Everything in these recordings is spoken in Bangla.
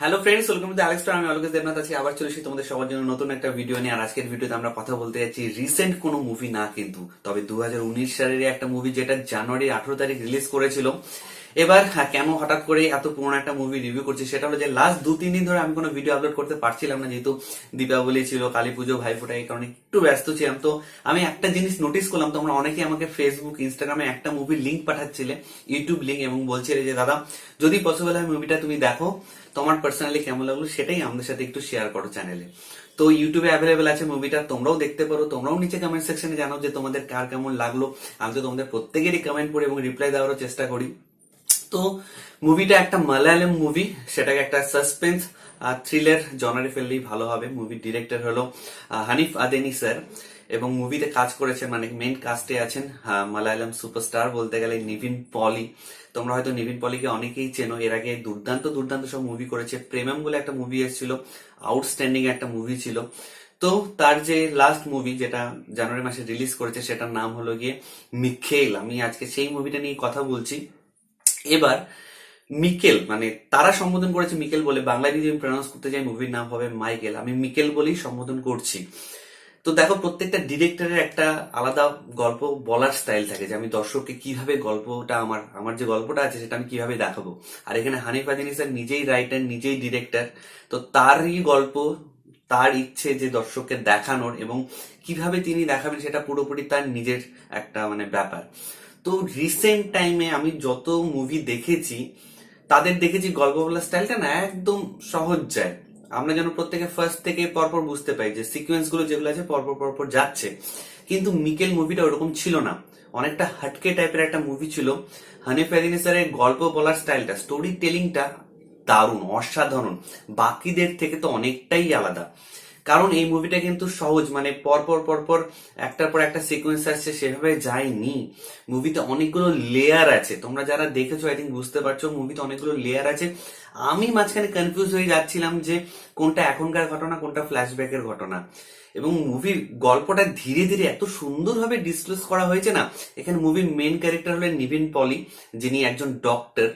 Hello friends, welcome to Alex. আমি অলকেশ দেবনাথ আছি, আবার চলে এসেছি তোমাদের সবার জন্য নতুন একটা ভিডিও নিয়ে। আর আজকের ভিডিওতে আমরা কথা বলতে যাচ্ছি রিসেন্ট কোনো মুভি না, কিন্তু তবে 2019 সালের একটা মুভি যেটা জানুয়ারি 18 তারিখ রিলিজ করেছিল। এবার কেন হঠাৎ করে এত পুরোনো একটা মুভি রিভিউ করছি, সেটা হলো যে লাস্ট 2-3 দিন ধরে আমি কোনো ভিডিও আপলোড করতে পারছিলাম না, যেহেতু দীপাবলি ছিল, কালী পুজো, ভাইফোঁটা, এই কারণে একটু ব্যস্ত ছিলাম। তো আমি একটা জিনিস নোটিস করলাম, তোমরা অনেকেই আমাকে ফেসবুক, ইনস্টাগ্রামে একটা মুভির লিঙ্ক পাঠাচ্ছিলে, ইউটিউব লিঙ্ক, এবং বলছিলে যে দাদা যদি পসিবল হয় মুভিটা তুমি দেখো, তোমার পার্সোনালি কেমন লাগলো সেটাই আমাদের সাথে একটু শেয়ার করো চ্যানেলে। তো ইউটিউবে অ্যাভেলেবেল আছে মুভিটা, তোমরাও দেখতে পারো। তোমরাও নিচে কমেন্ট সেকশনে জানাও যে তোমাদের কার কেমন লাগলো। আমি তো তোমাদের প্রত্যেকেরই কমেন্ট পড়ি এবং রিপ্লাই দেওয়ারও চেষ্টা করি। তো মুভিটা একটা মালায়ালাম মুভি, সেটাকে একটা সাসপেন্স থ্রিলার জনারে ফেললেই ভালো হবে। মুভির ডিরেক্টর হলো হানিফ আদেনি স্যার, এবং মুভিতে কাজ করেছেন, মানে মেইন কাস্টে আছেন মালায়ালাম সুপারস্টার বলতে গেলে নিভিন পলি। তোমরা হয়তো নিভিন পলিকে অনেকেই চেনো, এর আগে দুর্দান্ত দুর্দান্ত সব মুভি করেছে। প্রেমম বলে একটা মুভি এসেছিল, আউটস্ট্যান্ডিং একটা মুভি ছিল। তো তার যে লাস্ট মুভি যেটা জানুয়ারি মাসে রিলিজ করেছে, সেটার নাম হলো গিয়ে মিখেল। আমি আজকে সেই মুভিটা নিয়ে কথা বলছি। এবার মিকেল, মানে তারা সম্বোধন করেছে মিকেল বলে, বাংলায় যদি আমি প্রনাউন্স করতে যাই মুভির নাম হবে মাইকেল, আমি মিকেল বলেই সম্বোধন করছি। তো দেখো, প্রত্যেকটা ডিরেক্টরের একটা আলাদা গল্প বলার স্টাইল থাকে, যে আমি দর্শককে কিভাবে গল্পটা, আমার আমার যে গল্পটা আছে সেটা আমি কিভাবে দেখাবো। আর এখানে হানিফ আদিনি স্যার নিজেই রাইটার, নিজেই ডিরেক্টর। তো তারই গল্প, তার ইচ্ছে যে দর্শককে দেখানোর, এবং কিভাবে তিনি দেখাবেন সেটা পুরোপুরি তার নিজের একটা মানে ব্যাপার। তো রিসেন্ট টাইমে আমি যত মুভি দেখেছি, তাদের দেখেছি গল্প বলার স্টাইলটা না একদম সহজ যায়। আমরা যেন প্রত্যেকে ফার্স্ট থেকে পরপর বুঝতে পারি যে সিকোয়েন্স গুলো যেগুলো আছে পরপর পরপর যাচ্ছে। কিন্তু মিকেল মুভিটা ওরকম ছিল না, অনেকটা হাটকে টাইপের একটা মুভি ছিল। হানিফ আদিনি স্যারের গল্প বলার স্টাইলটা, স্টোরি টেলিংটা দারুণ, অসাধারণ, বাকিদের থেকে তো অনেকটাই আলাদা। কারণ এই মুভিটা কিন্তু সহজ, মানে পরপর পরপর একটার পর একটা সিকোয়েন্স আসছে, সেভাবে যায়নি। মুভিতে অনেকগুলো লেয়ার আছে, তোমরা যারা দেখেছো আই থিঙ্ক বুঝতে পারছো, মুভিতে অনেকগুলো লেয়ার আছে। আমি মাঝখানে কনফিউজ হয়ে যাচ্ছিলাম যে কোনটা এখনকার ঘটনা, কোনটা ফ্ল্যাশব্যাকের ঘটনা। এবং মুভির গল্পটা ধীরে ধীরে এত সুন্দরভাবে ডিসক্লোজ করা হয়েছে না। এখানে মুভির মেন ক্যারেক্টার হলেন নিভিন পলি, যিনি একজন ডক্টর।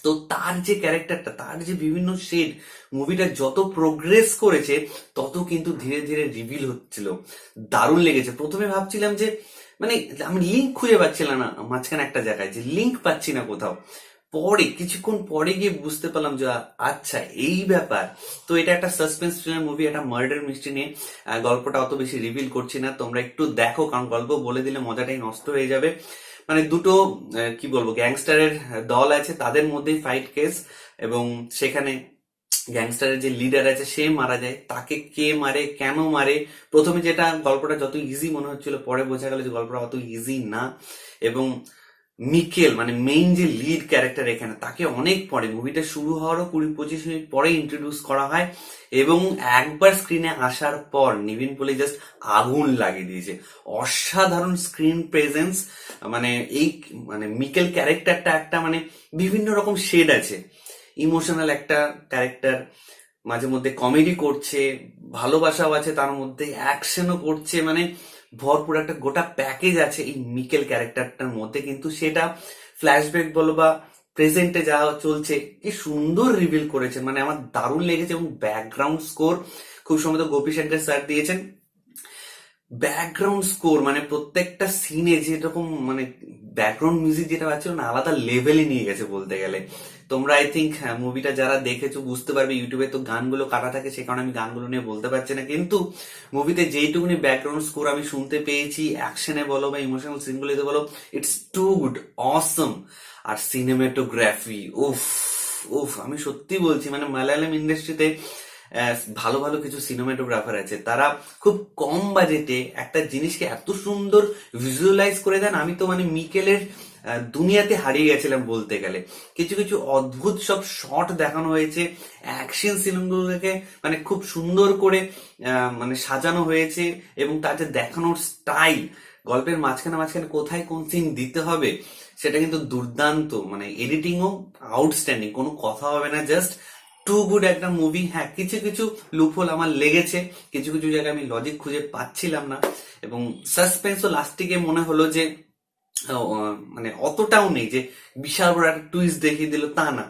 তো তার যে ক্যারেক্টারটা, তার যে বিভিন্ন শেড, মুভিটা যত প্রোগ্রেস করেছে তত কিন্তু ধীরে ধীরে রিভিল হচ্ছিল। দারুণ লেগেছে। প্রথমে ভাবছিলাম যে মানে আমি লিঙ্ক খুঁজে পাচ্ছিলাম না মাঝখানে একটা জায়গায়, যে লিঙ্ক পাচ্ছি না কোথাও। পরে কিছুক্ষণ পরে গিয়ে বুঝতে পারলাম যে আচ্ছা এই ব্যাপার। তো এটা একটা সাসপেন্স থ্রিলার মুভি, একটা মার্ডার মিস্ট্রি নিয়ে। গল্পটা অত বেশি রিভিল করছি না, তোমরা একটু দেখো, কারণ গল্প বলে দিলে মজাটাই নষ্ট হয়ে যাবে। মানে দুটো কি বলবো, গ্যাংস্টারের দল আছে, তাদের মধ্যেই ফাইট কেস, এবং সেখানে গ্যাংস্টারের যে লিডার আছে সে মারা যায়। তাকে কে মারে, কেন মারে, প্রথমে যেটা গল্পটা যত ইজি মনে হচ্ছিল, পরে বোঝা গেল যে গল্পটা অত ইজি না। এবং মিকেল মানে মেইন যে লিড ক্যারেক্টার, এখানে তাকে অনেক পরে, মুভিটা শুরু হওয়ারও 20-25 মিনিট পরে ইন্ট্রোডিউস করা হয়। এবং একবার স্ক্রিনে আসার পর নিভিন পলি জাস্ট আগুন লাগিয়ে দিয়েছে। অসাধারণ স্ক্রিন প্রেজেন্স। মানে এই মানে মিকেল ক্যারেক্টারটা একটা মানে বিভিন্ন রকম শেড আছে। ইমোশনাল একটা ক্যারেক্টার, মাঝে মধ্যে কমেডি করছে, ভালোবাসাও আছে তার মধ্যে, অ্যাকশনও করছে, মানে ভরপুর একটা গোটা প্যাকেজ আছে এই মিকেল ক্যারেক্টারটার মধ্যে। কিন্তু সেটা ফ্ল্যাশব্যাক বলো বা প্রেজেন্টে যা চলছে, কি সুন্দর রিভিল করেছে, মানে আমার দারুণ লেগেছে। এবং ব্যাকগ্রাউন্ড স্কোর খুব সম্ভবত গোপী শঙ্কর স্যার দিয়েছেন। ব্যাকগ্রাউন্ড স্কোর মানে প্রত্যেকটা সিনে যেরকম মানে ব্যাকগ্রাউন্ড মিউজিক যেটা পাচ্ছিল না, আলাদা লেভেলে নিয়ে গেছে বলতে গেলে। তোমরা আই থিঙ্ক মুভিটা যারা দেখেছো বুঝতে পারবে, ইউটিউবে তো গানগুলো কাটা থাকে, সে কারণে আমি গানগুলো নিয়ে বলতে পারছি না। কিন্তু মুভিতে যেইটুকুনি ব্যাকগ্রাউন্ড স্কোর আমি শুনতে পেয়েছি, অ্যাকশনে বলো বা ইমোশনাল সিনগুলোতে বলো, ইটস টু গুড, অসম। আর সিনেমাটোগ্রাফি, উফ উফ, আমি সত্যি বলছি, মানে মালায়ালাম ইন্ডাস্ট্রিতে ভালো ভালো কিছু সিনেমাটোগ্রাফার আছে, তারা খুব কম বাজেটে একটা জিনিসকে এত সুন্দর ভিজুয়ালাইজ করে দেন। আমি তো মানে মিকেলের দুনিয়াতে হারিয়ে গেছিলাম বলতে গেলে। কিছু কিছু অদ্ভুত সব শট দেখানো হয়েছে, অ্যাকশন সিনগুলোকে মানে খুব সুন্দর করে মানে সাজানো হয়েছে। এবং তার যে দেখানোর স্টাইল, গল্পের মাঝখানে মাঝখানে কোথায় কোন সিন দিতে হবে, সেটা কিন্তু দুর্দান্ত। মানে এডিটিংও আউটস্ট্যান্ডিং, কোনো কথা হবে না, জাস্ট টু গুড একটা মুভি। হ্যাঁ, কিছু কিছু লুপহোল আমার লেগেছে, কিছু কিছু জায়গায় আমি লজিক খুঁজে পাচ্ছিলাম না। এবং সাসপেন্সও লাস্টিকে মনে হলো যে মানে অতটাও নেই যে বিশাল বড় একটা টুইস্ট দেখিয়ে দিল, তা না।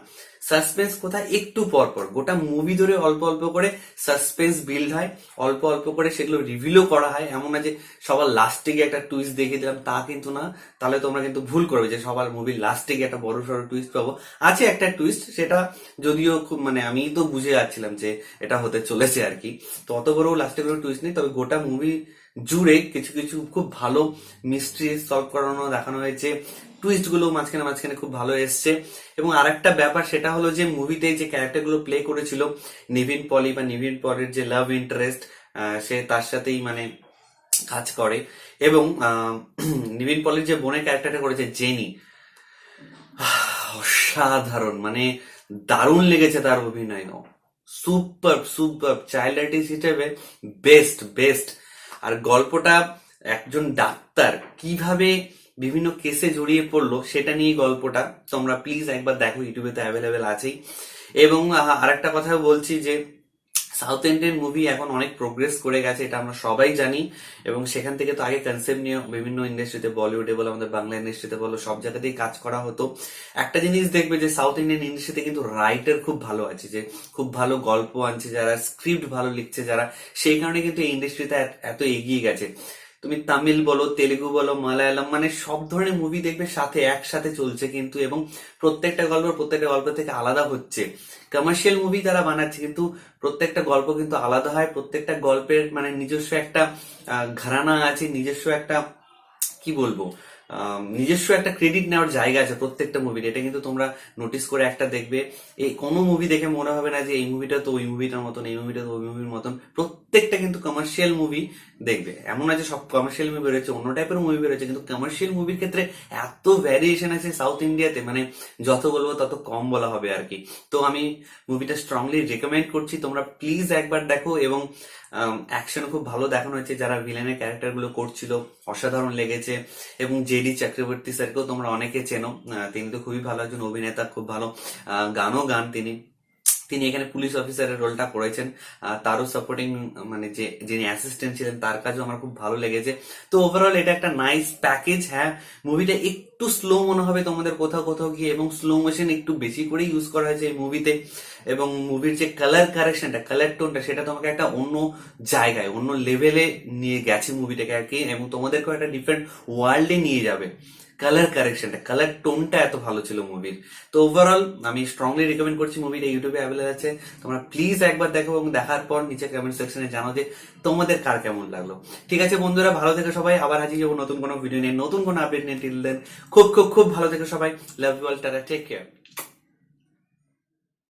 সাসপেন্স কোথায় একটু পর পর, গোটা মুভি ধরে অল্প অল্প করে সাসপেন্স বিল্ড হয়, অল্প অল্প করে সেগুলো রিভিলও করা হয়। এমন না যে সবার লাস্টে গিয়ে একটা টুইস্ট দেখিয়ে দিলাম, তা কিন্তু না। তাহলে তোমরা কিন্তু ভুল করবে যে সবার মুভির লাস্টে গিয়ে একটা বড় সড়ো টুইস্ট পাবো। আছে একটা টুইস্ট, সেটা যদিও খুব মানে আমি তো বুঝে যাচ্ছিলাম যে এটা হতে চলেছে আর কি। তো অত বড় লাস্টে কোনো টুইস্ট নেই, তবে গোটা মুভি জুড়ে কিছু কিছু খুব ভালো মিস্ট্রি সলভ করানো দেখানো হয়েছে। টুইস্ট গুলো মাঝখানে মাঝখানে খুব ভালো এসছে। এবং আরেকটা ব্যাপার সেটা হলো যে মুভিতে যে ক্যারেক্টার গুলো প্লে করেছিল নিভিন পলি বা নিভিন পলের যে লাভ ইন্টারেস্ট, সে তার সাথেই মানে কাজ করে। এবং নিভিন পলের যে বোনের ক্যারেক্টারটা করেছে জেনি, অসাধারণ, মানে দারুণ লেগেছে তার অভিনয়। সুপার সুপার, চাইল্ড আর্টিস্ট হিসেবে বেস্ট বেস্ট। আর গল্পটা একজন ডাক্তার কিভাবে বিভিন্ন কেসে জড়িয়ে পড়লো সেটা নিয়ে গল্পটা, তোমরা প্লিজ একবার দেখো, ইউটিউবে তো অ্যাভেলেবেল আছেই। এবং আরেকটা কথা বলছি যে সাউথ ইন্ডিয়ান মুভি এখন অনেক প্রোগ্রেস করে গেছে, এটা আমরা সবাই জানি। এবং সেখান থেকে তো আগে কনসেপ্ট নিয়ে বিভিন্ন ইন্ডাস্ট্রিতে, বলিউডে বলো, আমাদের বাংলা ইন্ডাস্ট্রিতে বলো, সব জায়গাতেই কাজ করা হতো। একটা জিনিস দেখবে যে সাউথ ইন্ডিয়ান ইন্ডাস্ট্রিতে কিন্তু রাইটার খুব ভালো আছে, যে খুব ভালো গল্প আনছে যারা, স্ক্রিপ্ট ভালো লিখছে যারা, সেই কারণে কিন্তু এই ইন্ডাস্ট্রিতে এত এগিয়ে গেছে। তুমি তামিল বলো, তেলেগু বলো, মালায়ালাম, মানে সব ধরনের মুভি দেখবে সাথে একসাথে চলছে কিন্তু। এবং প্রত্যেকটা গল্প থেকে আলাদা হচ্ছে। কমার্শিয়াল মুভি তারা বানাচ্ছে কিন্তু প্রত্যেকটা গল্প কিন্তু আলাদা হয়। প্রত্যেকটা গল্পের মানে নিজস্ব একটা ঘরানা আছে, নিজস্ব একটা কি বলবো, নিজস্ব একটা ক্রেডিট নেওয়ার জায়গা আছে প্রত্যেকটা মুভির। এটা কিন্তু তোমরা নোটিস করে একটা দেখবে, এই কোনো মুভি দেখে মনে হবে না যে এই মুভিটা তো ওই মুভিটার মতন, এই মুভিটা তো ওই মুভির মতন। প্রত্যেকটা কিন্তু কমার্শিয়াল মুভি দেখবে, এমন আছে সব কমার্শিয়াল মুভি বেরোচ্ছে, অন্য টাইপের মুভি বেরোচ্ছে, কিন্তু কমার্শিয়াল মুভির ক্ষেত্রে এত ভ্যারিয়েশন আছে সাউথ ইন্ডিয়াতে, মানে যত বলবো তত কম বলা হবে আর কি। তো আমি মুভিটা স্ট্রংলি রেকমেন্ড করছি, তোমরা প্লিজ একবার দেখো। এবং অ্যাকশন খুব ভালো দেখানো হয়েছে, যারা ভিলেনের ক্যারেক্টার গুলো করছিল অসাধারণ লেগেছে। এবং জেডি চক্রবর্তী স্যারকেও তোমরা অনেকে চেনো, তিনি তো খুবই ভালো একজন অভিনেতা, খুব ভালো গানও গান তিনি। তিনি এখানে পুলিশ অফিসারের রোলটা করেছেন, তারও সাপোর্টিং মানে যে যিনি অ্যাসিস্ট্যান্ট ছিলেন তার কাজও আমার খুব ভালো লেগেছে। তো ওভারঅল এটা একটা নাইস প্যাকেজ। হ্যাঁ, মুভিটা একটু স্লো মনে হবে তোমাদের কোথাও কোথাও গিয়ে, এবং স্লো মোশন একটু বেশি করে ইউজ করা হয়েছে এই মুভিতে। এবং মুভির যে কালার কারেকশনটা, কালার টোনটা, সেটা তোমাকে একটা অন্য জায়গায়, অন্য লেভেলে নিয়ে গেছে মুভিটাকে আর কি, এবং তোমাদেরকেও একটা ডিফারেন্ট ওয়ার্ল্ডে নিয়ে যাবে। কালার কারেকশনটা, কালার টোনটা এত ভালো ছিল মুভির। তো ওভারঅল আমি স্ট্রংলি রিকমেন্ড করছি, মুভিটা ইউটিউবে অ্যাভেলেবল আছে, তোমরা প্লিজ একবার দেখো। এবং দেখার পর নিচে কমেন্ট সেকশনে জানাও যে তোমাদের কার কেমন লাগলো। ঠিক আছে বন্ধুরা, ভালো থেকো সবাই, আবার হাজির যাবো নতুন কোনো ভিডিও নিয়ে, নতুন কোনো আপডেট নিয়ে। টিল দেন খুব খুব খুব ভালো থেকো সবাই, love you all, tata, take care.